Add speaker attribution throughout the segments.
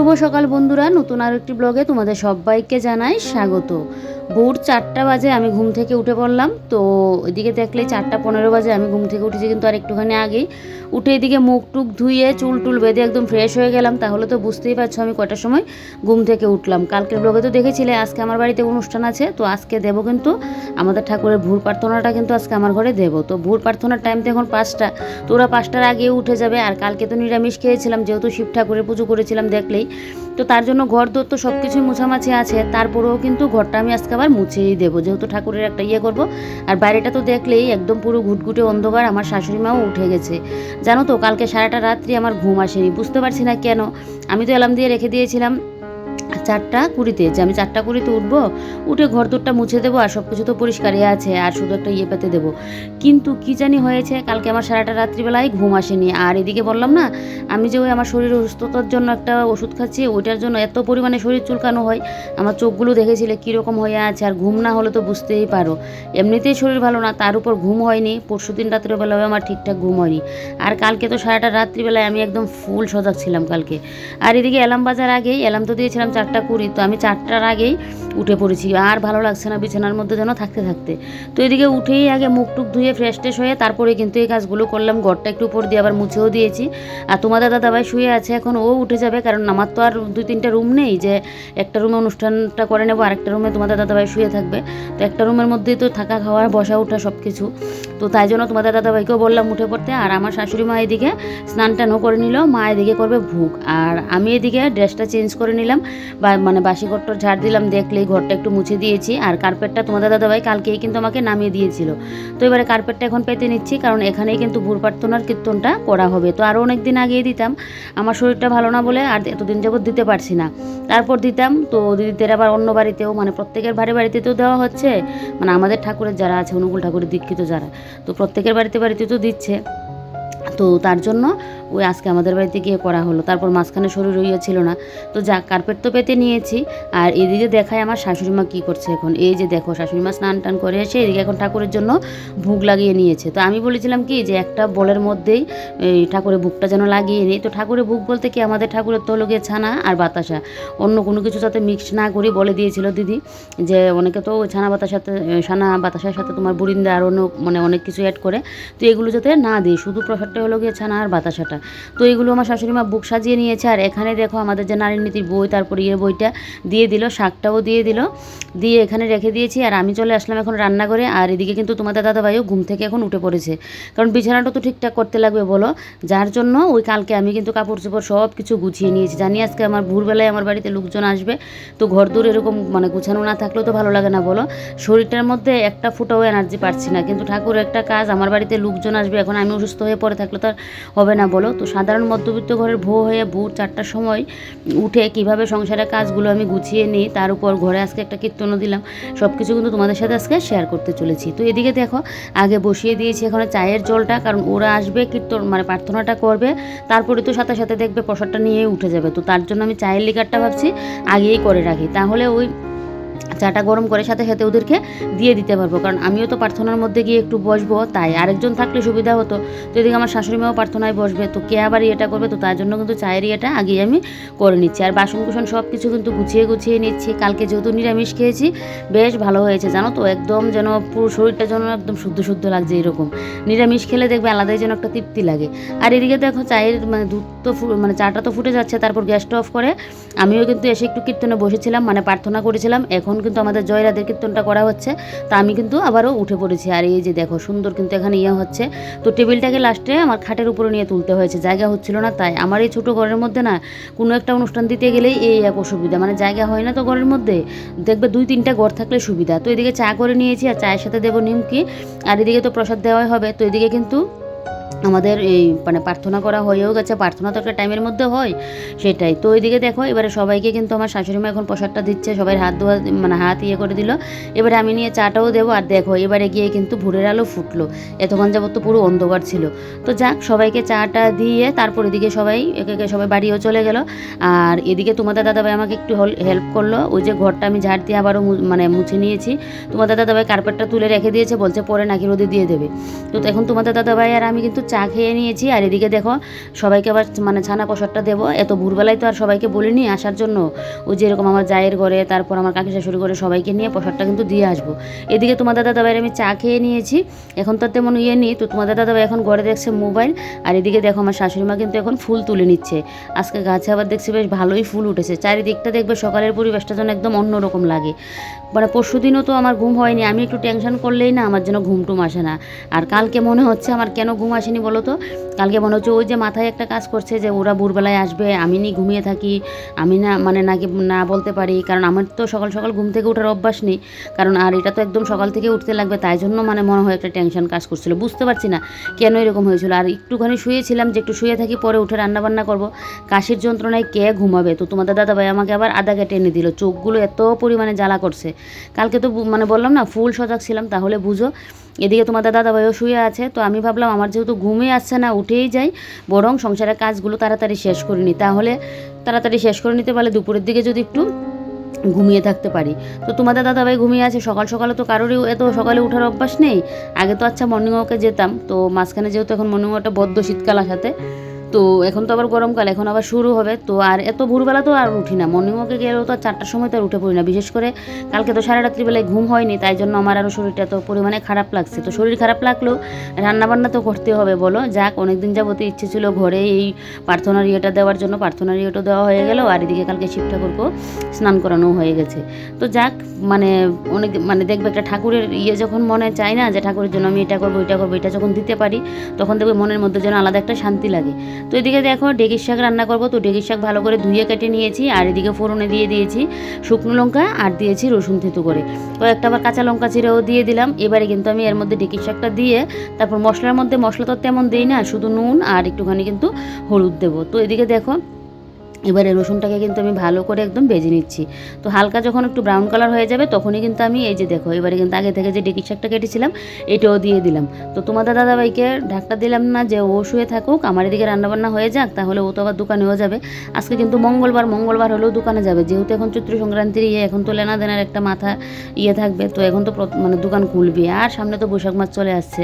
Speaker 1: শুভ সকাল বন্ধুরা, নতুন আর একটি ব্লগে তোমাদের সবাইকে জানাই স্বাগত। ভোর 4টা বাজে আমি ঘুম থেকে উঠে পড়লাম। তো এদিকে দেখলে 4:15 বাজে আমি ঘুম থেকে উঠেছি, কিন্তু আর একটুখানি আগেই উঠে এদিকে মুখ টুক ধুয়ে চুল টুল বেঁধে একদম ফ্রেশ হয়ে গেলাম। তাহলে তো বুঝতেই পারছো আমি কটার সময় ঘুম থেকে উঠলাম। কালকের ব্লগে তো দেখেছিলে আজকে আমার বাড়িতে অনুষ্ঠান আছে, তো আজকে দেবো কিন্তু আমাদের ঠাকুরের ভোর প্রার্থনাটা কিন্তু আজকে আমার ঘরে দেবো। তো ভোর প্রার্থনার টাইম তো এখন 5টা, তো ওরা 5টার আগেও উঠে যাবে। আর কালকে তো নিরামিষ খেয়েছিলাম, যেহেতু শিব ঠাকুরের পুজো করেছিলাম দেখলেই, তো তার জন্য ঘর দোর তো সব কিছুই মুছামাছি আছে। তারপরেও কিন্তু ঘরটা আমি আজকে আবার মুছেই দেবো, যেহেতু ঠাকুরের একটা করব। আর বাইরেটা তো দেখলেই একদম পুরো ঘুটঘুটে অন্ধকার। আমার শাশুড়ি মাও উঠে গেছে জানো তো, কালকে সারাটা রাত্রি আমার ঘুম আসেনি, বুঝতে পারছি না কেন। আমি তো অ্যালার্ম দিয়ে রেখে দিয়েছিলাম 4টা 20-তে, যে আমি 4টা 20-তে উঠবো, উঠে ঘর দোরটা মুছে দেবো আর সব কিছু তো পরিষ্কারই আছে, আর শুধু একটা পেতে দেবো। কিন্তু কি জানি হয়েছে, কালকে আমার সারাটা রাত্রিবেলায় ঘুম আসেনি। আর এদিকে বললাম না আমি যে ওই আমার শরীরের অসুস্থতার জন্য একটা ওষুধ খাচ্ছি, ওইটার জন্য এত পরিমাণে শরীর চুলকানো হয়। আমার চোখগুলো দেখেছিলে কীরকম হয়ে আছে। আর ঘুম না হলে তো বুঝতেই পারো, এমনিতেই শরীর ভালো না, তার উপর ঘুম হয়নি। পরশুদিন রাত্রিবেলায় আমার ঠিকঠাক ঘুম হয়নি। আর কালকে তো সারাটা রাত্রিবেলায় আমি একদম ফুল সজাগ ছিলাম কালকে। আর এদিকে অ্যালার্ম বাজার আগেই, অ্যালার্ম তো দিয়েছিলাম 4টা 20, তো আমি 4টার আগেই উঠে পড়েছি। আর ভালো লাগছে না বিছানার মধ্যে যেন থাকতে থাকতে। তো এদিকে উঠেই আগে মুখ টুক ধুয়ে ফ্রেশ ট্রেশ হয়ে তারপরে কিন্তু এই কাজগুলো করলাম। ঘরটা একটু উপর দিয়ে আবার মুছেও দিয়েছি। আর তোমাদের দাদাভাই শুয়ে আছে, এখন ও উঠে যাবে, কারণ আমার তো আর 2-3টা রুম নেই যে একটা রুমে অনুষ্ঠানটা করে নেবো, আরেকটা রুমে তোমাদের দাদাভাই শুয়ে থাকবে। তো একটা রুমের মধ্যেই তো থাকা খাওয়া বসা ওঠা সব কিছু। তো তাই জন্য তোমাদের দাদাভাইকেও বললাম উঠে পড়তে। আর আমার শাশুড়ি মা এদিকে স্নান টানও করে নিল, মা এদিকে করবে ভোগ, আর আমি এদিকে ড্রেসটা চেঞ্জ করে নিলাম, বা মানে বাসি ঘরটা ঝাড় দিলাম, দেখলেই ঘরটা একটু মুছে দিয়েছি। আর কার্পেটটা তোমাদের দাদাভাই কালকেই কিন্তু আমাকে নামিয়ে দিয়েছিল। তো এবারে কার্পেটটা এখন পেতে নিচ্ছি, কারণ এখানেই কিন্তু ভোর প্রার্থনার কীর্তনটা করা হবে। তো আরও অনেক দিন আগেই দিতাম, আমার শরীরটা ভালো না বলে আর এতদিন যাবত দিতে পারছি না। তারপর দিতাম, তো দিদিদের আবার অন্য বাড়িতেও, মানে প্রত্যেকের বাড়িতে দেওয়া হচ্ছে, মানে আমাদের ঠাকুরের যারা আছে অনুকূল ঠাকুরের দীক্ষিত যারা, তো প্রত্যেকের বাড়িতে তো দিচ্ছে। তো তার জন্য ওই আজকে আমাদের বাড়িতে গিয়ে করা হলো। তারপর মাঝখানে শরীর ছিল না, তো যা কার্পেট তো পেতে নিয়েছি। আর এদিকে দেখায় আমার শাশুড়ি মা কী করছে এখন। এই যে দেখো শাশুড়ি মা স্নান টান করে এসে এদিকে এখন ঠাকুরের জন্য ভোগ লাগিয়ে নিয়েছে। তো আমি বলেছিলাম কি যে একটা বলের মধ্যেই এই ঠাকুরের ভোগটা যেন লাগিয়ে নিই। তো ঠাকুরের ভোগ বলতে কি, আমাদের ঠাকুরের তো গিয়ে ছানা আর বাতাসা, অন্য কোনো কিছু যাতে মিক্স না করি বলে দিয়েছিল দিদি, যে অনেকে তো ছানা বাতাসার সাথে তোমার বুরিন্দা আর অন্য মানে অনেক কিছু অ্যাড করে, তো এগুলো যাতে না দিই, শুধু প্রসাদটা হলো গিয়ে ছানা আর বাতাসাটা। তো এইগুলো আমার শাশুড়ি মা বুক সাজিয়ে নিয়েছে। আর এখানে দেখো আমাদের যে নারী নীতির বই, তারপর বইটা দিয়ে দিল, শাকটাও দিয়ে দিল, দিয়ে এখানে রেখে দিয়েছি। আর আমি চলে আসলাম এখন রান্না করে। আর এদিকে কিন্তু তোমাদের দাদাভাইও ঘুম থেকে এখন উঠে পড়েছে, কারণ বিছানাটা তো ঠিকঠাক করতে লাগবে বলো, যার জন্য ওই কালকে আমি কিন্তু কাপড় চোপড় সব কিছু গুছিয়ে নিয়েছি। জানি আজকে আমার ভোরবেলায় আমার বাড়িতে লোকজন আসবে, তো ঘর দূর এরকম মানে গুছানো না থাকলেও তো ভালো লাগে না বলো। শরীরটার মধ্যে একটা ফুটাও এনার্জি পাচ্ছি না, কিন্তু ঠাকুরের একটা কাজ, আমার বাড়িতে লোকজন আসবে, এখন আমি অসুস্থ হয়ে পড়ে থাকলে তো হবে না বলো। তো সাধারণ মধ্যবিত্ত ঘরের বউ হয়ে ভোর 4টার সময় উঠে কিভাবে সংসারের কাজগুলো আমি গুছিয়ে নিই, তার উপর ঘরে আজকে একটা কীর্তনও দিলাম, সব কিছু কিন্তু তোমাদের সাথে আজকে শেয়ার করতে চলেছি। তো এদিকে দেখো আগে বসিয়ে দিয়েছি এখানে চায়ের জলটা, কারণ ওরা আসবে কীর্তন মানে প্রার্থনাটা করবে, তারপরে তো সাথে সাথে দেখবে প্রসাদটা নিয়েই উঠে যাবে। তো তার জন্য আমি চায়ের লিকারটা ভাবছি আগেই করে রাখি, তাহলে ওই চাটা গরম করে সাথে সাথে ওদেরকে দিয়ে দিতে পারবো, কারণ আমিও তো প্রার্থনার মধ্যে গিয়ে একটু বসবো, তাই আরেকজন থাকলে সুবিধা হতো। তো এদিকে আমার শাশুড়ি মাও প্রার্থনায় বসবে, তো কে আবার এটা করবে, তো তার জন্য কিন্তু চায়ের আগেই আমি করে নিচ্ছি। আর বাসন কুসন সব কিছু কিন্তু গুছিয়ে নিচ্ছি। কালকে যেহেতু নিরামিষ খেয়েছি, বেশ ভালো হয়েছে জানো তো, একদম যেন পুরো শরীরটা যেন একদম শুদ্ধ লাগছে এরকম। নিরামিষ খেলে দেখবে আলাদাই যেন একটা তৃপ্তি লাগে। আর এদিকে দেখো চায়ের মানে দুধ তো মানে চাটা তো ফুটে যাচ্ছে, তারপর গ্যাসটা অফ করে আমিও কিন্তু এসে একটু কীর্তনে বসেছিলাম, মানে প্রার্থনা করেছিলাম। এখন কিন্তু আমাদের জয়রাধের কীর্তনটা করা হচ্ছে, তা আমি কিন্তু আবারও উঠে পড়েছি। আর এই যে দেখো সুন্দর কিন্তু এখানে হচ্ছে। তো টেবিলটাকে লাস্টে আমার খাটের উপরে নিয়ে তুলতে হয়েছে, জায়গা হচ্ছিল না, তাই আমার এই ছোটো ঘরের মধ্যে না কোনো একটা অনুষ্ঠান দিতে গেলেই এই এক অসুবিধা, মানে জায়গা হয় না তো ঘরের মধ্যে, দেখবে 2-3টা ঘর থাকলে সুবিধা। তো এদিকে চা করে নিয়েছি, আর চায়ের সাথে দেবো নিমকি, আর এদিকে তো প্রসাদ দেওয়াই হবে। তো এদিকে কিন্তু আমাদের এই মানে প্রার্থনা করা হয়েও গেছে, প্রার্থনা তো একটা টাইমের মধ্যে হয় সেটাই। তো ওইদিকে দেখো এবারে সবাইকে কিন্তু আমার শাশুড়ি মা এখন প্রসাদটা দিচ্ছে, সবাই হাত ধোয়া মানে হাত করে দিল। এবারে আমি নিয়ে চাটাও দেবো। আর দেখো এবারে গিয়ে কিন্তু ভোরের আলো ফুটলো, এতক্ষণ যাবত তো পুরো অন্ধকার ছিল। তো যাক সবাইকে চাটা দিয়ে তারপর এদিকে সবাই একে সবাই বাড়িও চলে গেল। আর এদিকে তোমাদের দাদাভাই আমাকে একটু হেল্প করলো, ওই যে ঘরটা আমি ঝাড় দিয়ে আবারও মানে মুছে নিয়েছি। তোমাদের দাদাভাই কার্পেটটা তুলে রেখে দিয়েছে, বলছে পরে নাকি রোদে দিয়ে দেবে। তো এখন তোমাদের দাদাভাই আর আমি কিন্তু কিন্তু চা খেয়ে নিয়েছি। আর এদিকে দেখো সবাইকে আবার মানে ছানা প্রসাদটা দেবো, এত ভোরবেলায় তো আর সবাইকে বলিনি আসার জন্য। ওই যেরকম আমার জায়ের ঘরে, তারপর আমার কাকি শাশুড়ি করে সবাইকে নিয়ে প্রসাদটা কিন্তু দিয়ে আসবো। এদিকে তোমাদের দাদাভাইয়ের আমি চা খেয়ে নিয়েছি, এখন তো তেমন ইয়ে নেই। তো তোমাদের দাদাভাই এখন ঘরে দেখছে মোবাইল। আর এদিকে দেখো আমার শাশুড়ি মা কিন্তু এখন ফুল তুলে নিচ্ছে। আজকে গাছে আবার দেখছি বেশ ভালোই ফুল উঠেছে, চারিদিকটা দেখবে সকালের পরিবেশটা যেন একদম অন্যরকম লাগে। মানে পরশু দিনও তো আমার ঘুম হয়নি, আমি একটু টেনশন করলেই না আমার যেন ঘুম টুম আসে না। আর কালকে মনে হচ্ছে আমার কেন ঘুম আসেনি বলো তো, কালকে মনে হচ্ছে ওই যে মাথায় একটা কাজ করছে যে ওরা ভোরবেলায় আসবে, আমি নি ঘুমিয়ে থাকি, আমি না মানে নাকি না বলতে পারি, কারণ আমার তো সকাল সকাল ঘুম থেকে ওঠার অভ্যাস নেই। কারণ আর এটা তো একদম সকাল থেকে উঠতে লাগবে, তাই জন্য মানে মনে হয় একটা টেনশন কাজ করছিল, বুঝতে পারছি না কেন এরকম হয়েছিল। আর একটুখানি শুয়েছিলাম যে একটু শুয়ে থাকি, পরে উঠে রান্নাবান্না করব, কাশির যন্ত্রণায় কে ঘুমাবে। তো তোমাদের দাদাভাই আমাকে আবার আদা কেটে এনে দিল, চোখগুলো এত পরিমাণে জ্বালা করছে। কালকে তো মানে বললাম না ফুল সজাগ ছিলাম, তাহলে বুঝো। এদিকে তোমাদের দাদাভাইও শুয়ে আছে, তো আমি ভাবলাম আমার যেহেতু ঘুমই আসছে না, উঠেই যাই, বরং সংসারের কাজগুলো তাড়াতাড়ি শেষ করে নিই, তাহলে তাড়াতাড়ি শেষ করে নিতে পারলে দুপুরের দিকে যদি একটু ঘুমিয়ে থাকতে পারি। তো তোমাদের দাদাভাই ঘুমিয়ে আছে, সকাল সকালে তো কারোরই এত সকালে ওঠার অভ্যাস নেই। আগে তো আচ্ছা মর্নিং ওয়াকে যেতাম, তো মাঝখানে যেহেতু এখন মর্নিং ওয়াকটা বদ্ধ শীতকাল আসাতে, তো এখন তো আবার গরমকাল, এখন আবার শুরু হবে, তো আর এত ভোরবেলা তো আর উঠি না, মর্নিং ওয়াকে গেলেও তো আর 4টার সময় তো আর উঠে পড়ি না। বিশেষ করে কালকে তো সারা রাত্রিবেলায় ঘুম হয়নি, তাই জন্য আমার আরও শরীরটা এত পরিমাণে খারাপ লাগছে। তো শরীর খারাপ লাগলেও রান্নাবান্না তো করতে হবে বলো, যাক অনেকদিন যাবতীয় ইচ্ছে ছিল ঘরে এই প্রার্থনার ইয়েটা দেওয়ার জন্য, প্রার্থনার ইয়েটা দেওয়া হয়ে গেল। আর এদিকে কালকে শিব ঠাকুরকেও স্নান করানো হয়ে গেছে। তো যাক মানে অনেক মানে দেখবে একটা ঠাকুরের ইয়ে যখন মনে চায় না যে ঠাকুরের জন্য আমি এটা করবো এটা করবো, এটা যখন দিতে পারি তখন দেখবে মনের মধ্যে যেন আলাদা একটা শান্তি লাগে। তো এদিকে দেখো ডেকির শাক রান্না করবো, তো ডেকির শাক ভালো করে ধুয়ে কেটে নিয়েছি। আর এদিকে ফোড়নে দিয়ে দিয়েছি শুকনো লঙ্কা, আর দিয়েছি রসুন থেতু করে, কয়েকটা আবার কাঁচা লঙ্কা চিরেও দিয়ে দিলাম। এবারে কিন্তু আমি এর মধ্যে ডেকির শাকটা দিয়ে তারপর মশলার মধ্যে, মশলা তো তেমন দিই না, শুধু নুন আর একটুখানি কিন্তু হলুদ দেবো। তো এদিকে দেখো এবারে রসুনটাকে কিন্তু আমি ভালো করে একদম ভেজে নিচ্ছি। তো হালকা যখন একটু ব্রাউন কালার হয়ে যাবে তখনই কিন্তু আমি এই যে দেখো এবারে কিন্তু আগে থেকে যে ডেকির শাকটা কেটেছিলাম এটাও দিয়ে দিলাম। তো তোমাদের দাদাভাইকে ঢাকটা দিলাম না যে ও শুয়ে থাকুক, আমার এদিকে রান্নাবান্না হয়ে যাক, তাহলে ও তো আবার দোকানেও যাবে। আজকে কিন্তু মঙ্গলবার হলেও দোকানে যাবে, যেহেতু এখন চৈত্র সংক্রান্তির ইয়ে, এখন তো লেনা দেনার একটা মাথা ইয়ে থাকবে, তো এখন তো মানে দোকান খুলবে। আর সামনে তো বৈশাখ মাস চলে আসছে,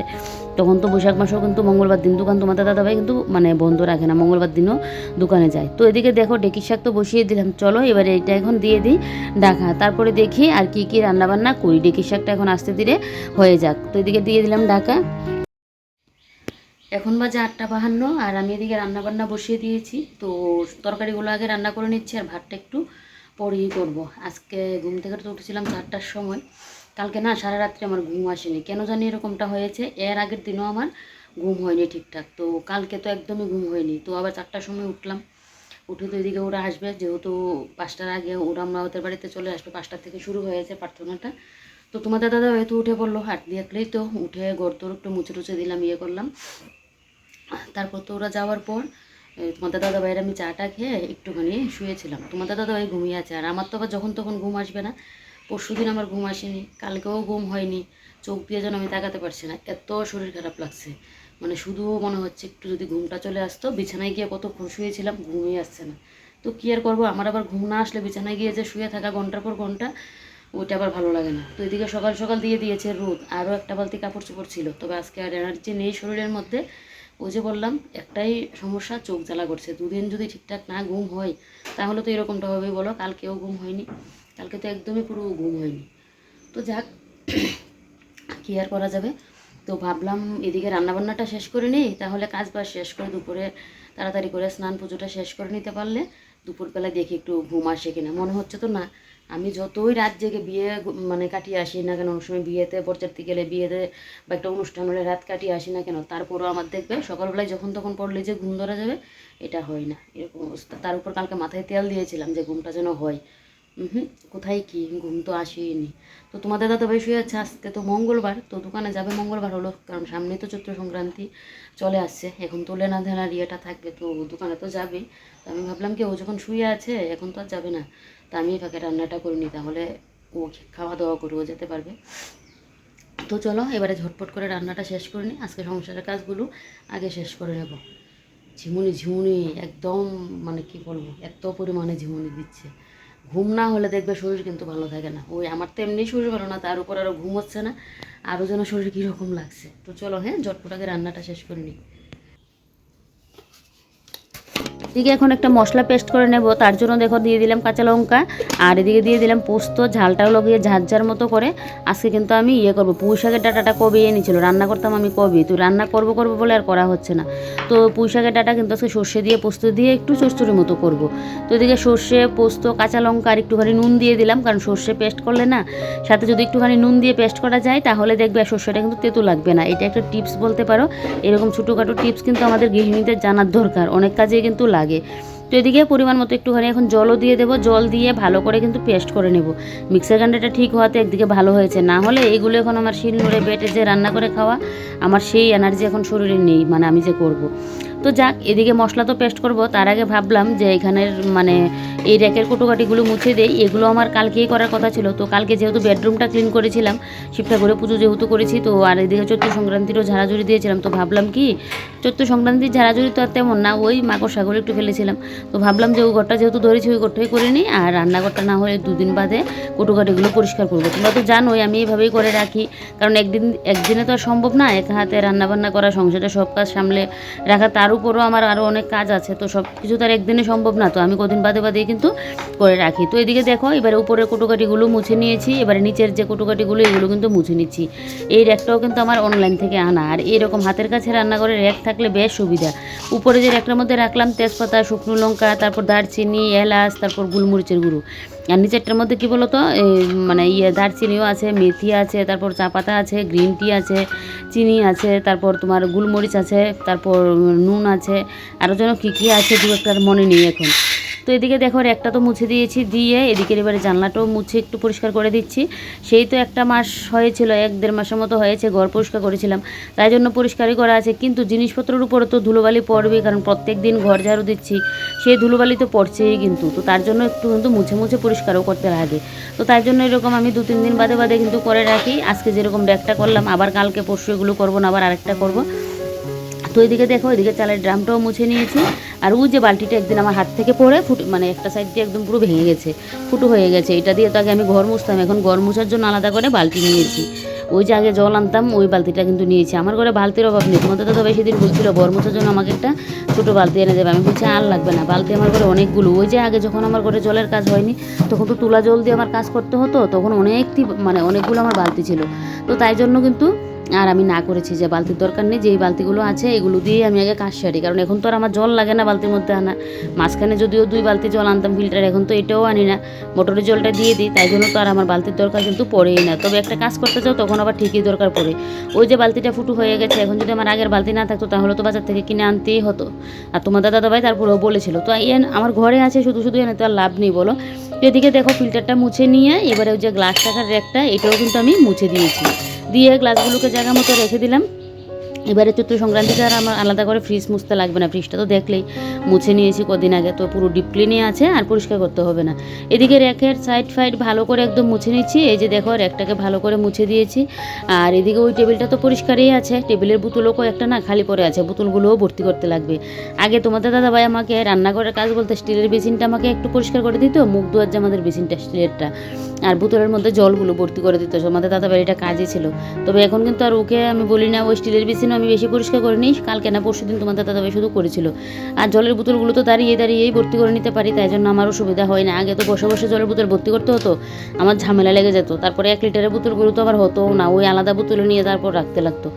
Speaker 1: তখন তো বৈশাখ মাসেও কিন্তু মঙ্গলবার দিন দোকান তোমাদের দাদাভাই কিন্তু মানে বন্ধ রাখে না, মঙ্গলবার দিনও দোকানে যায়। তো এদিকে দেখো ডেকির শাক তো বসিয়ে দিলাম, চলো এবারে এটা এখন দিয়ে দিই ঢাকা, তারপরে দেখি আর কি কি রান্নাবান্না করি। ডেকির শাকটা এখন আস্তে ধীরে হয়ে যাক, তো এদিকে দিয়ে দিলাম ঢাকা। এখন বাজে 8টা 52, আর আমি এদিকে রান্নাবান্না বসিয়ে দিয়েছি। তো তরকারিগুলো আগে রান্না করে নিচ্ছি, আর ভাতটা একটু পরেই করব। আজকে ঘুম থেকে তো উঠেছিলাম 4টার সময়, কালকে না সারা রাত্রে আমার ঘুম আসেনি, কেন জানি এরকমটা হয়েছে। এর আগের দিনও আমার ঘুম হয়নি ঠিকঠাক, তো কালকে তো একদমই ঘুম হয়নি। তো আবার 4টার সময় উঠলাম, উঠে তো এদিকে ওরা আসবে, যেহেতু 5টার আগে ওরা আমরা ওদের বাড়িতে চলে আসবে, 5টার থেকে শুরু হয়েছে প্রার্থনাটা। তো তোমাদের দাদা হয়তো উঠে পড়লো, হাট দেখলেই তো উঠে গড় তোর একটু মুছে টুছে দিলাম, ইয়ে করলাম। তারপর তো ওরা যাওয়ার পর তোমাদের দাদাভাইয়ের আমি চাটা খেয়ে একটুখানি শুয়েছিলাম। তোমাদের দাদাভাই ঘুমিয়ে আছে, আর আমার তো আবার যখন তখন ঘুম আসবে না। পরশুদিন আমার ঘুম আসেনি, কালকেও ঘুম হয়নি, চোখ দিয়ে যেন আমি তাকাতে পারছি না, এত শরীর খারাপ লাগছে। মানে শুধু মনে হচ্ছে একটু যদি ঘুমটা চলে আসতো, বিছানায় গিয়ে কতক্ষণ শুয়েছিলাম, ঘুমিয়ে আসছে না। তো কী আর করবো, আমার আবার ঘুম না আসলে বিছানায় গিয়ে যে শুয়ে থাকা ঘন্টার পর ঘন্টা, ওইটা আবার ভালো লাগে না। তো এদিকে সকাল সকাল দিয়ে দিয়েছে রোদ, আরও একটা বালতি কাপড় চোপড় ছিল, তবে আজকে আর এনার্জি নেই শরীরের মধ্যে। ওই যে বললাম একটাই সমস্যা, চোখ জ্বালা করছে। দুদিন যদি ঠিকঠাক না ঘুম হয় তাহলে তো এরকমটা হবেই বলো। কালকেও ঘুম হয়নি, কালকে তো একদমই পুরো ঘুম হয়নি। তো যাক কী আর করা যাবে। তো ভাবলাম এদিকে রান্নাবান্নাটা শেষ করে নিই, তাহলে কাজ বাজ শেষ করে দুপুরে তাড়াতাড়ি করে স্নান পুজোটা শেষ করে নিতে পারলে দুপুরবেলা দেখি একটু ঘুম আসে কিনা। মনে হচ্ছে তো না, আমি যতই রাত জেগে বিয়ে মানে কাটিয়ে আসি না কেন, অনেক সময় বিয়েতে বরযাত্রী গেলে বিয়েতে বা একটা অনুষ্ঠান হলে রাত কাটিয়ে আসি না কেন, তারপরেও আমার দেখবে সকালবেলায় যখন তখন পড়লে যে ঘুম ধরা যাবে, এটা হয় না, এরকম অবস্থা। তার উপর কালকে মাথায় তেল দিয়েছিলাম যে ঘুমটা যেন হয়, কোথায় কি ঘুম তো আসেনি। তো তোমাদের দাদাভাই শুয়ে আছে, আজকে তো মঙ্গলবার, তো দোকানে যাবে মঙ্গলবার হলো, কারণ সামনেই তো চৈত্র সংক্রান্তি চলে আসছে, এখন তো লেনা দেনার ইয়েটা থাকবে, তো দোকানে তো যাবেই। তো আমি ভাবলাম কি ও যখন শুয়ে আছে এখন তো আর যাবে না, তা আমি ফাঁকে রান্নাটা করে নিই, তাহলে ও খাওয়া দাওয়া করে ও যেতে পারবে। তো চলো এবারে ঝটপট করে রান্নাটা শেষ করে নিই, আজকে সংসারের কাজগুলো আগে শেষ করে নেব। ঝিমুনি ঝিমুনি একদম, মানে কি বলবো, এত পরিমাণে ঝিমুনি দিচ্ছে। ঘুম না হলে দেখবে শরীর কিন্তু ভালো থাকে না, ওই আমার তো এমনি শরীর ভালো না, তার উপর আরও ঘুম হচ্ছে না, আরও যেন শরীর কীরকম লাগছে। তো চলো হ্যাঁ ঝটপট আগে রান্নাটা শেষ করে নিই। এদিকে এখন একটা মশলা পেস্ট করে নেব, তার জন্য দেখো দিয়ে দিলাম কাঁচা লঙ্কা, আর এদিকে দিয়ে দিলাম পোস্ত, ঝালটাও লাগিয়ে ঝাঁঝার মতো করে। আজকে কিন্তু আমি করবো, পুঁই শাকের ডাঁটাটা কবে এনেছিল, রান্না করতাম আমি কবে, তো রান্না করবো বলে আর করা হচ্ছে না। তো পুঁই শাকের ডাঁটা কিন্তু আজকে সর্ষে দিয়ে পোস্ত দিয়ে একটু চচ্চড়ির মতো করব। তো এদিকে সর্ষে, পোস্ত, কাঁচা লঙ্কা আর একটুখানি নুন দিয়ে দিলাম, কারণ সর্ষে পেস্ট করলে না সাথে যদি একটুখানি নুন দিয়ে পেস্ট করা যায় তাহলে দেখবে সর্ষেটা কিন্তু তেতো লাগবে না। এটা একটা টিপস বলতে পারো। এরকম ছোটোখাটো টিপস কিন্তু আমাদের গৃহিণীদের জানার দরকার, অনেক কাজে কিন্তু লাগে। তো এদিকে পরিমাণ মতো একটুখানি এখন জলও দিয়ে দেবো, জল দিয়ে ভালো করে কিন্তু পেস্ট করে নেব। মিক্সার গ্রাইন্ডারটা ঠিক হওয়াতে একদিকে ভালো হয়েছে, না হলে এইগুলো এখন আমার শিলনোড়ে বেটে যে রান্না করে খাওয়া, আমার সেই এনার্জি এখন শরীরে নেই, মানে আমি যে করব। তো যাক, এদিকে মশলা তো পেস্ট করব, তার আগে ভাবলাম যে এখানের মানে এই র্যাকের কুটোকাটিগুলো মুছে দেই। এগুলো আমার কালকেই করার কথা ছিল, তো কালকে যেহেতু বেডরুমটা ক্লিন করেছিলাম, শিব ঠাকুরের পুজো যেহেতু করেছি, তো আর এদিকে চৈত্র সংক্রান্তিরও ঝাড়াঝুড়ি দিয়েছিলাম, তো ভাবলাম কি চৈত্র সংক্রান্তির ঝাড়াঝুড়ি তো আর তেমন না, ওই মাকড় সাগর একটু ফেলেছিলাম, তো ভাবলাম যে ওই ঘরটা যেহেতু ধরেছি ওই ঘরটাই করে নিই, আর রান্নাঘরটা না হলে দুদিন বাদে কুটোকাটিগুলো পরিষ্কার করবো। তোমরা তো জানোই আমি এইভাবেই করে রাখি, কারণ একদিনে তো আর সম্ভব না এক হাতে রান্নাবান্না করা, সংসারে সব কাজ সামলে রাখা, তার উপরও আমার আরও অনেক কাজ আছে, তো সব কিছু তার একদিনে সম্ভব না, তো আমি কদিন বাদে বাদেই কিন্তু করে রাখি। তো এদিকে দেখো এবারে উপরের কুটোকাটিগুলো মুছে নিয়েছি, এবারে নিচের যে কুটোকাটিগুলো এগুলো কিন্তু মুছে নিচ্ছি। এই র্যাকটাও কিন্তু আমার অনলাইন থেকে আনা, আর এরকম হাতের কাছে রান্নাঘরে র্যাক থাকলে বেশ সুবিধা। উপরে যে র্যাকটার মধ্যে রাখলাম তেজপাতা, শুকনো লঙ্কা, তারপর দারচিনি, এলাচ, তারপর গোলমরিচের গুঁড়ো, আর নিচেরটার মধ্যে কী বলো তো মানে দারচিনিও আছে, মেথি আছে, তারপর চা পাতা আছে, গ্রিন টি আছে, চিনি আছে, তারপর তোমার গোলমরিচ আছে, তারপর নুন আছে, আরও যেন কী কী আছে দু একটার মনে নেই এখন। তো এদিকে দেখো একটা তো মুছে দিয়েছি, দিয়ে এদিকের এবারে জানলাটাও মুছে একটু পরিষ্কার করে দিচ্ছি। সেই তো একটা মাস হয়েছিল, 1-1.5 মাসের মতো হয়েছে ঘর পরিষ্কার করেছিলাম, তাই জন্য পরিষ্কারই করা আছে, কিন্তু জিনিসপত্রের উপরে তো ধুলোবালি পড়বে, কারণ প্রত্যেক দিন ঘর ঝাড়ু দিচ্ছি, সেই ধুলোবালি তো পড়ছেই কিন্তু, তো তার জন্য একটু কিন্তু মুছে মুছে পরিষ্কারও করতে লাগে। তো তাই জন্য এরকম আমি 2-3 দিন বাদে বাদে কিন্তু করে রাখি। আজকে যেরকম র্যাকটা করলাম, আবার কালকে পরশু এগুলো করবো না, আবার আরেকটা করবো। তো এদিকে দেখো এদিকে চালের ড্রামটাও মুছে নিয়েছি, আর ওই যে বালতিটা একদিন আমার হাত থেকে পড়ে মানে একটা সাইড দিয়ে একদম পুরো ভেঙে গেছে, ফুটো হয়ে গেছে, এটা দিয়ে তো আগে আমি ঘর মুছতাম, এখন ঘর মুছার জন্য আলাদা করে বালতি নিয়েছি। ওই যে আগে জল আনতাম ওই বালতিটা কিন্তু নিয়েছি। আমার ঘরে বালতির অভাব নেই, তোমাদের তো বেশি দিন বলছিল ঘর মোছার জন্য আমাকে একটা ছোটো বালতি এনে দেবে, আমি বলছি আর লাগবে না, বালতি আমার ঘরে অনেকগুলো। ওই যে আগে যখন আমার ঘরে জলের কাজ হয়নি তখন তো তুলা জল দিয়ে আমার কাজ করতে হতো, তখন মানে অনেকগুলো আমার বালতি ছিল, তো তাই জন্য কিন্তু আর আমি না করেছি যে বালতির দরকার নেই, যেই বালতিগুলো আছে এগুলো দিয়েই আমি আগে কাজ সারি, কারণ এখন তো আর আমার জল লাগে না বালতির মধ্যে আনা। মাঝখানে যদিও 2 বালতি জল আনতাম ফিল্টার, এখন তো এটাও আনি না, মোটরের জলটা দিয়ে দিই, তাই জন্য তো আর আমার বালতির দরকার কিন্তু পড়েই না। তবে একটা কাজ করতে চাও তখন আবার ঠিকই দরকার পড়ে। ওই যে বালতিটা ফুটো হয়ে গেছে, এখন যদি আমার আগের বালতি না থাকতো তাহলে তো বাজার থেকে কিনে আনতেই হতো, আর তোমার দাদাভাই তারপরেও বলেছিল, তো আমার ঘরে আছে শুধু শুধু এনে তো আর লাভ নেই বলো। এদিকে দেখো ফিল্টারটা মুছে নিয়ে এবারে ওই যে গ্লাস রাখার র্যাকটা এটাও কিন্তু আমি মুছে দিয়েছি, দিয়ে গ্লাসগুলোকে জায়গা মতো রেখে দিলাম। এবারে চৈত্র সংক্রান্তিতে আর আমার আলাদা করে ফ্রিজ মুছতে লাগবে না, ফ্রিজটা তো দেখলেই মুছে নিয়েছি কদিন আগে, তো পুরো ডিপ ক্লিনে আছে আর পরিষ্কার করতে হবে না। এদিকে র্যাকের সাইড ফাইড ভালো করে একদম মুছে নিচ্ছি, এই যে দেখো র্যাকটাকে ভালো করে মুছে দিয়েছি। আর এদিকে ওই টেবিলটা তো পরিষ্কারই আছে, টেবিলের বোতলও কয়েকটা না খালি পড়ে আছে, বোতলগুলোও ভর্তি করতে লাগবে। আগে তোমাদের দাদাভাই আমাকে রান্নাঘরের কাজ বলতে স্টিলের বেসিনটা আমাকে একটু পরিষ্কার করে দিত, মুখ ধোয়ার যে আমাদের বেসিনটা স্টিলেরটা, আর বোতলের মধ্যে জলগুলো ভর্তি করে দিত, আমাদের দাদাভাই এটা কাজই ছিল। তবে এখন কিন্তু আর ওকে আমি বলি না, ওই স্টিলের বেসিনও আমি বেশি পরিষ্কার করে নিই, কালকে না পরশু দিন তোমাদের দাদাভাই শুধু করেছিল। আর জলের বোতলগুলো তো দাঁড়িয়ে দাঁড়িয়েই ভর্তি করে নিতে পারি, তাই জন্য আমারও সুবিধা হয় না। আগে তো বসে বসে জলের বোতল ভর্তি করতে হতো, আমার ঝামেলা লেগে যেত, তারপরে 1 লিটারের বোতলগুলো তো আবার হতো না, ওই আলাদা বোতলে নিয়ে তারপর রাখতে লাগতো,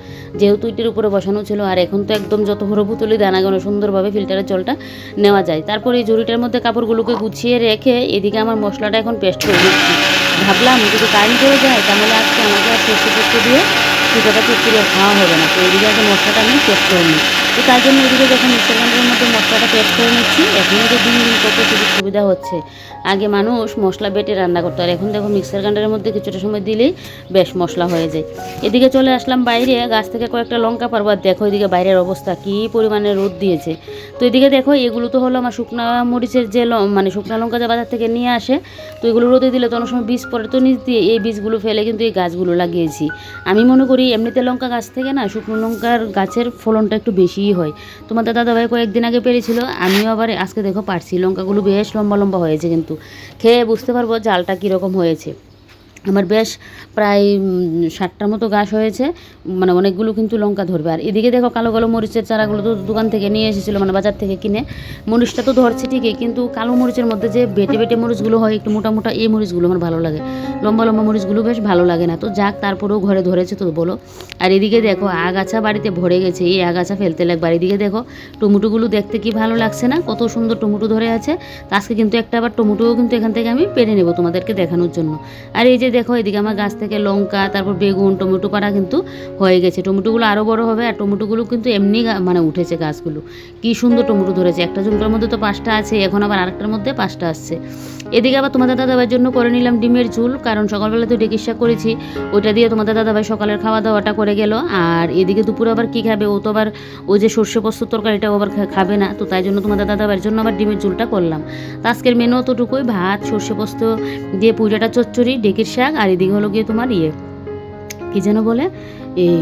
Speaker 1: যেহেতু ইটের উপরে বসানো ছিল। আর এখন তো একদম যত বড় বোতলই দানা গানো সুন্দরভাবে ফিল্টারের জলটা নেওয়া যায়। তারপর এই ঝুড়িটার মধ্যে কাপড়গুলোকে গুছিয়ে রেখে এদিকে আমার মশলাটা এখন পেস্ট করে দিচ্ছি। ভাবলাম যদি কারেন্ট করে যায় তাহলে আজকে আমাকে আর পেস্ট দিয়ে পিঠাটা চচ্চড়ি আর খাওয়া হবে না, তো এদিকে আগে মশলাটা আমি পেস্ট করে নিই। তো তার জন্য এদিকে যখন মিক্সার গ্রাইন্ডারের মধ্যে মশলাটা পেস্ট করে নিচ্ছি, এখন তো দিন দিন কত সুযোগ সুবিধা হচ্ছে। আগে মানুষ মশলা বেটে রান্না করতো, আর এখন দেখো মিক্সার গ্রাইন্ডারের মধ্যে কিছুটা সময় দিলেই বেশ মশলা হয়ে যায়। এদিকে চলে আসলাম বাইরে, গাছ থেকে কয়েকটা লঙ্কা পারবো, আর দেখো এদিকে বাইরের অবস্থা কী পরিমাণে রোদ দিয়েছে। তো এদিকে দেখো এগুলো তো হলো আমার শুকনো মরিচের যে মানে শুকনো লঙ্কা যে বাজার থেকে নিয়ে আসে, তো এগুলো রোদে দিলে তো অনেক সময় বীজ পড়ে, তো নিচ দিয়ে এই বীজগুলো ফেলে কিন্তু এই গাছগুলো লাগিয়েছি। আমি মনে করি এমনিতে লঙ্কা গাছ থেকে না শুকনো লঙ্কার গাছের ফলনটা একটু বেশিই হয়। তোমাদের দাদাভাই কয়েকদিন আগে পেরেছিল, আমিও আবার আজকে দেখো পারছি, লঙ্কাগুলো বেশ লম্বা লম্বা হয়েছে, কিন্তু খেয়ে বুঝতে পারবো জালটা কীরকম হয়েছে। আমার বেশ প্রায় 60টার মতো গাছ হয়েছে, মানে অনেকগুলো কিন্তু লঙ্কা ধরবে। আর এদিকে দেখো কালো কালো মরিচের চারাগুলো তো দোকান থেকে নিয়ে এসেছিলো, মানে বাজার থেকে কিনে। মরিচটা তো ধরছে ঠিকই, কিন্তু কালো মরিচের মধ্যে যে বেটে বেটে মরিচগুলো হয় একটু মোটা মোটা, এই মরিচগুলো আমার ভালো লাগে, লম্বা লম্বা মরিচগুলো বেশ ভালো লাগে না। তো যাক, তারপরেও ঘরে ধরেছে তো বলো। আর এদিকে দেখো আগাছা বাড়িতে ভরে গেছে, এই আগাছা ফেলতে লাগবে। আর এদিকে দেখো টমেটোগুলো দেখতে কি ভালো লাগছে না, কত সুন্দর টমেটো ধরে আছে। তো আজকে কিন্তু একটা আবার টমেটোও কিন্তু এখান থেকে আমি পেরে নেবো তোমাদেরকে দেখানোর জন্য। আর এই যে দেখো এদিকে আমার গাছ থেকে লঙ্কা, তারপর বেগুন, টমেটো পাড়া কিন্তু হয়ে গেছে। টমেটোগুলো আরও বড় হবে, আর টমেটোগুলো কিন্তু এমনি মানে উঠেছে গাছগুলো, কি সুন্দর টমেটো ধরেছে। একটা ঝুমকার মধ্যে তো 5টা আছে, এখন আবার আরেকটার মধ্যে 5টা আসছে। এদিকে আবার তোমাদের দাদাভাইয়ের জন্য করে নিলাম ডিমের ঝোল, কারণ সকালবেলা তো ডেকির শাক করেছি, ওইটা দিয়ে তোমাদের দাদাভাই সকালের খাওয়া দাওয়াটা করে গেল। আর এদিকে দুপুরে আবার কী খাবে, ও তো আবার ওই যে সর্ষে পোস্তর তরকারিটাও আবার খাবে না, তো তাই জন্য তোমাদের দাদাভাইয়ের জন্য আবার ডিমের ঝোলটা করলাম। তো আজকের মেনু অতটুকুই, ভাত, সর্ষে পোস্ত দিয়ে পুজোটা চচ্চড়ি, ডেকির শাক, আর এদিকে হলো গিয়ে তোমার কী যেন বলে, এই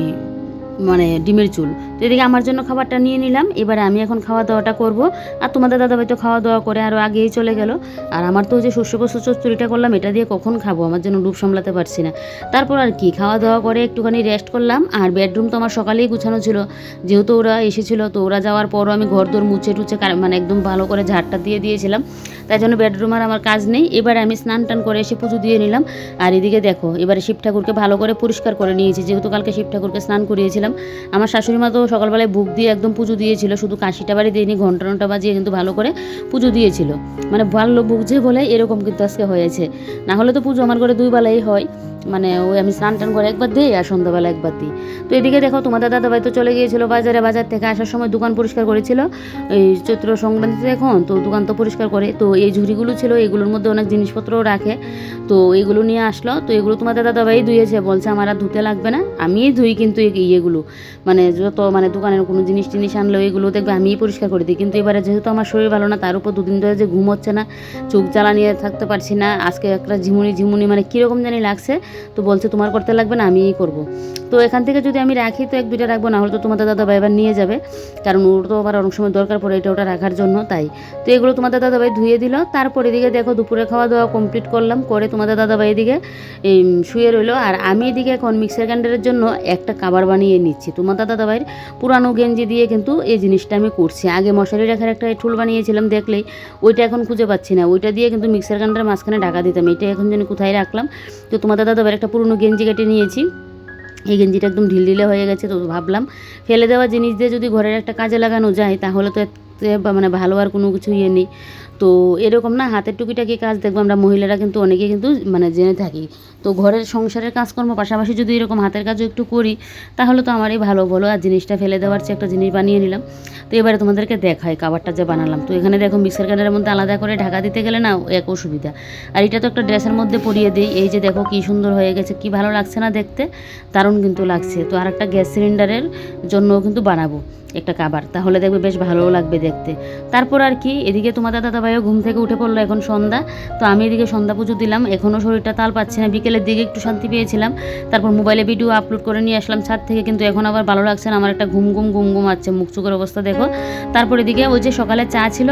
Speaker 1: মানে ডিমের ঝোল। তো এদিকে আমার জন্য খাবারটা নিয়ে নিলাম, এবারে আমি এখন খাওয়া দাওয়াটা করব। আর তোমাদের দাদাভাই তো খাওয়া দাওয়া করে আরও আগেই চলে গেল। আর আমার তো যে সর্ষে পোস্ত চচ্চড়িটা করলাম, এটা দিয়ে কখন খাবো, আমার জন্য রূপ সামলাতে পারছি না। তারপর আর কি, খাওয়া দাওয়া করে একটুখানি রেস্ট করলাম। আর বেডরুম তো আমার সকালেই গুছানো ছিল, যেহেতু ওরা এসেছিলো, তো ওরা যাওয়ার পরও আমি ঘর দোর মুছে টুছে মানে একদম ভালো করে ঝাড়টা দিয়ে দিয়েছিলাম, তাই জন্য বেডরুম আর আমার কাজ নেই। এবারে আমি স্নান টান করে এসে পুজো দিয়ে নিলাম। আর এদিকে দেখো এবারে শিব ঠাকুরকে ভালো করে পরিষ্কার করে নিয়েছি, যেহেতু কালকে শিব ঠাকুরকে স্নান করিয়েছিলাম। আমার শাশুড়ি মা তো সকালবেলায় বুক দিয়ে একদম পুজো দিয়েছিল, শুধু কাশিটা বাড়ি দিইনি, ঘন্টা বাজিয়ে কিন্তু ভালো করে পুজো দিয়েছিল। মানে ভালো বুঝছে বলে এরকম কিন্তু আজকে হয়েছে, না হলে তো পুজো আমার ঘরে 2 বেলাই হয়, মানে ওই আমি স্নান টান করে একবার দিই আর সন্ধ্যাবেলা একবার দিই। তো এদিকে দেখো তোমাদের দাদাভাই তো চলে গিয়েছিল বাজারে, বাজার থেকে আসার সময় দোকান পরিষ্কার করেছিল, এই চৈত্র সংক্রান্তিতে এখন তো দোকান তো পরিষ্কার করে। তো এই ঝুড়িগুলো ছিল, এগুলোর মধ্যে অনেক জিনিসপত্রও রাখে, তো এগুলো নিয়ে আসলো। তো এগুলো তোমাদের দাদাভাই ধুয়েছে, বলছে আমার আর ধুতে লাগবে না, আমিই ধুই। কিন্তু এগুলো মানে যত মানে দোকানের কোনো জিনিস টিনিস আনলেও এগুলো দেখবে আমিই পরিষ্কার করে দিই। কিন্তু এবারে যেহেতু আমার শরীর ভালো না, তার উপর 2 দিন ধরে যে ঘুম হচ্ছে না, চোখ জ্বালা নিয়ে থাকতে পারছি না, আজকে একটা ঝিমুনি মানে কীরকম জানি লাগছে, তো বলছে তোমার করতে লাগবে না, আমিই করব। তো এখান থেকে যদি আমি রাখি তো 1-2টা রাখবো, না হলে তো তোমাদের দাদাভাই এবার নিয়ে যাবে, কারণ ওর তো আবার অনেক সময় দরকার পড়ে এটা ওটা রাখার জন্য, তাই। তো এগুলো তোমাদের দাদাভাই ধুয়ে দিল। তারপর এদিকে দেখো দুপুরে খাওয়া দাওয়া কমপ্লিট করলাম, করে তোমাদের দাদাভাই এদিকে শুয়ে রইলো। আর আমি এদিকে এখন মিক্সার গ্রাইন্ডারের জন্য একটা কাবার বানিয়ে নিচ্ছি। তোমাদের দাদাভাইয়ের পুরানো গেঞ্জি দিয়ে কিন্তু এই জিনিসটা আমি করছি। আগে মশারি রাখার একটা ঠুল বানিয়েছিলাম দেখলেই, ওইটা এখন খুঁজে পাচ্ছি না, ওইটা দিয়ে কিন্তু মিক্সার গ্রাইন্ডারের মাঝখানে ঢাকা দিতাম, এটা এখন যেন কোথায় রাখলাম। তো তোমাদের দাদাভাইয়ের একটা পুরনো গেঞ্জি কেটে নিয়েছি, এই গেঞ্জিটা একদম ঢিলঢিলে হয়ে গেছে, তো ভাবলাম ফেলে দেওয়া জিনিস দিয়ে যদি ঘরের একটা কাজে লাগানো যায় তাহলে তো মানে ভালো আর কোনো কিছু নেই। তো এরকম না, হাতের টুকিটাকি কাজ দেখবো আমরা মহিলারা কিন্তু অনেকেই কিন্তু মানে জেনে থাকি। তো ঘরের সংসারের কাজকর্ম পাশাপাশি যদি এরকম হাতের কাজও একটু করি তাহলে তো আমারই ভালো বলো। আর জিনিসটা ফেলে দেওয়ার চেয়ে একটা জিনিস বানিয়ে নিলাম। তো এবারে তোমাদেরকে দেখাই কাবারটা যে বানালাম। তো এখানে দেখো মিক্সার গ্রাইন্ডারের মধ্যে আলাদা করে ঢাকা দিতে গেলে না এক অসুবিধা। আর এটা তো একটা ড্রেসের মধ্যে পরিয়ে দিই, এই যে দেখো কি সুন্দর হয়ে গেছে, কি ভালো লাগছে না দেখতে, দারুণ কিন্তু লাগছে। তো আর একটা গ্যাস সিলিন্ডারের জন্যও কিন্তু বানাবো একটা কাবার, তাহলে দেখবে বেশ ভালোও লাগবে দেখতে। তারপর আর কি, এদিকে তোমাদের দাদাভাইও ঘুম থেকে উঠে পড়লো, এখন সন্ধ্যা। তো আমি এদিকে সন্ধ্যা পুজো দিলাম, এখনও শরীরটা তাল পাচ্ছি না, বিকেলের দিকে একটু শান্তি পেয়েছিলাম। তারপর মোবাইলে ভিডিও আপলোড করে নিয়ে আসলাম ছাদ থেকে, কিন্তু এখন আবার ভালো লাগছে না, আমার একটা ঘুম ঘুম আছে, মুখ চোখের অবস্থা দেখো। তারপর এদিকে ওই যে সকালে চা ছিল,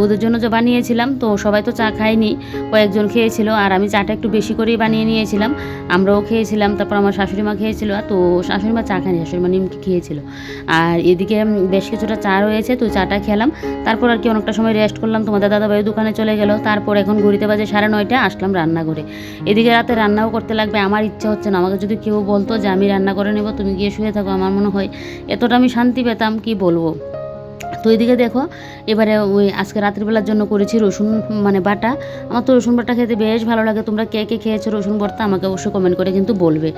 Speaker 1: ওদের জন্য যে বানিয়েছিলাম, তো সবাই তো চা খায়নি, কয়েকজন খেয়েছিল, আর আমি চাটা একটু বেশি করেই বানিয়ে নিয়েছিলাম, আমরাও খেয়েছিলাম। তারপর আমার শাশুড়ি মা খেয়েছিল, তো শাশুড়ি মা চা খায়নি, শাশুড়ি মা নিমকি খেয়েছিল। আর এদিকে বেশ কিছুটা চা রয়েছে, তো চাটা খেলাম। তারপর আর কি অনেকটা সময় রেস্ট করলাম, তোমাদের দাদাভাই দোকানে চলে গেল। তারপর এখন ঘড়িতে বাজে 9:30, আসলাম রান্নাঘরে। এদিকে রাতে রান্নাও করতে লাগবে, আমার ইচ্ছা হচ্ছে না। আমাকে যদি কেউ বলতো যে আমি রান্না করে নেব, তুমি গিয়ে শুয়ে থাকো, আমার মনে হয় এতটা আমি শান্তি পেতাম কি বলবো। তো এদিকে দেখো এবারে ওই আজকে রাত্রিবেলার জন্য করেছি রসুন মানে বাটা। আমার তো রসুন বাটা খেতে বেশ ভালো লাগে, তোমরা কে কে খেয়েছো রসুন ভর্তা আমাকে অবশ্যই কমেন্ট করে কিন্তু বলবে।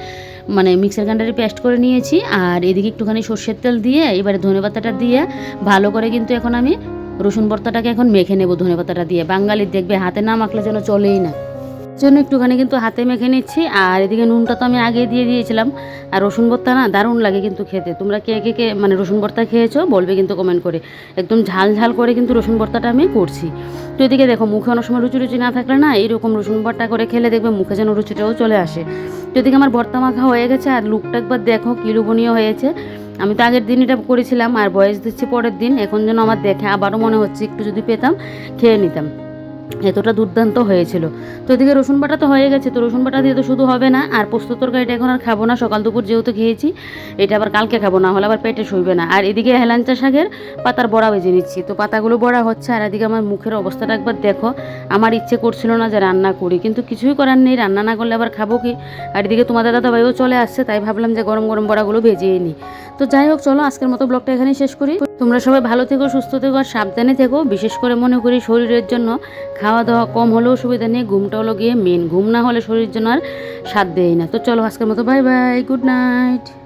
Speaker 1: মানে মিক্সার গ্রাইন্ডারে পেস্ট করে নিয়েছি, আর এদিকে একটুখানি সর্ষের তেল দিয়ে এবারে ধনেপাতাটা দিয়ে ভালো করে কিন্তু এখন আমি রসুন ভর্তাটাকে এখন মেখে নেব ধনেপাতাটা দিয়ে। বাঙালির দেখবে হাতে না মাখলে যেন চলেই না, জন্য একটুখানি কিন্তু হাতে মেখে নিচ্ছি। আর এদিকে নুনটা তো আমি আগে দিয়ে দিয়েছিলাম। আর রসুন ভর্তা না দারুণ লাগে কিন্তু খেতে, তোমরা কে কে কে মানে রসুন ভর্তা খেয়েছো বলবে কিন্তু কমেন্ট করে। একদম ঝাল ঝাল করে কিন্তু রসুন ভর্তাটা আমি করছি। তো এদিকে দেখো মুখে অনেক সময় রুচি না থাকলে না এইরকম রসুন ভর্তা করে খেলে দেখবে মুখে যেন রুচিটাও চলে আসে। তো এদিকে আমার ভর্তা মাখা হয়ে গেছে, আর লুকটা একবার দেখো কি লোভনীয় হয়েছে। আমি তো আগের দিন এটা করেছিলাম আর বয়স দিচ্ছি পরের দিন, এখন যেন আমার দেখে আবারও মনে হচ্ছে একটু যদি পেতাম খেয়ে নিতাম। এতটা দুর্দান্ত হয়েছিল। তো এদিকে রসুন বাটা তো হয়ে গেছে, তো রসুন বাটা দিয়ে তো শুধু হবে না, আর পোস্ত তরকারিটা এখন আর খাবো না, সকাল দুপুর যেহেতু খেয়েছি, এটা আবার কালকে খাবো, না হলে আবার পেটে সইবে না। আর এদিকে হেলাঞ্চা শাকের পাতার বড়া ভেজে নিচ্ছি, তো পাতাগুলো বড়া হচ্ছে, আর এদিকে আমার মুখের অবস্থাটা একবার দেখো। আমার ইচ্ছে করছিল না যে রান্না করি, কিন্তু কিছুই করার নেই, রান্না না করলে আবার খাবো কি। আর এদিকে তোমাদের দাদাভাইও চলে আসছে, তাই ভাবলাম যে গরম গরম বড়াগুলো ভেজেই নিই। তো যাই হোক, চলো আজকের মতো ব্লগটা এখানেই শেষ করি। তোমরা সবাই ভালো থেকো, সুস্থ থেকো, আর সাবধানে থেকো। বিশেষ করে মনে করি শরীরের জন্য খাওয়া দাওয়া কম হলেও সুবিধা নেই, ঘুমটা হলো গিয়ে মেন, ঘুম না হলে শরীরের জন্য আর সাথ দেয় না। তো চলো আজকের মতো বাই বাই, গুড নাইট।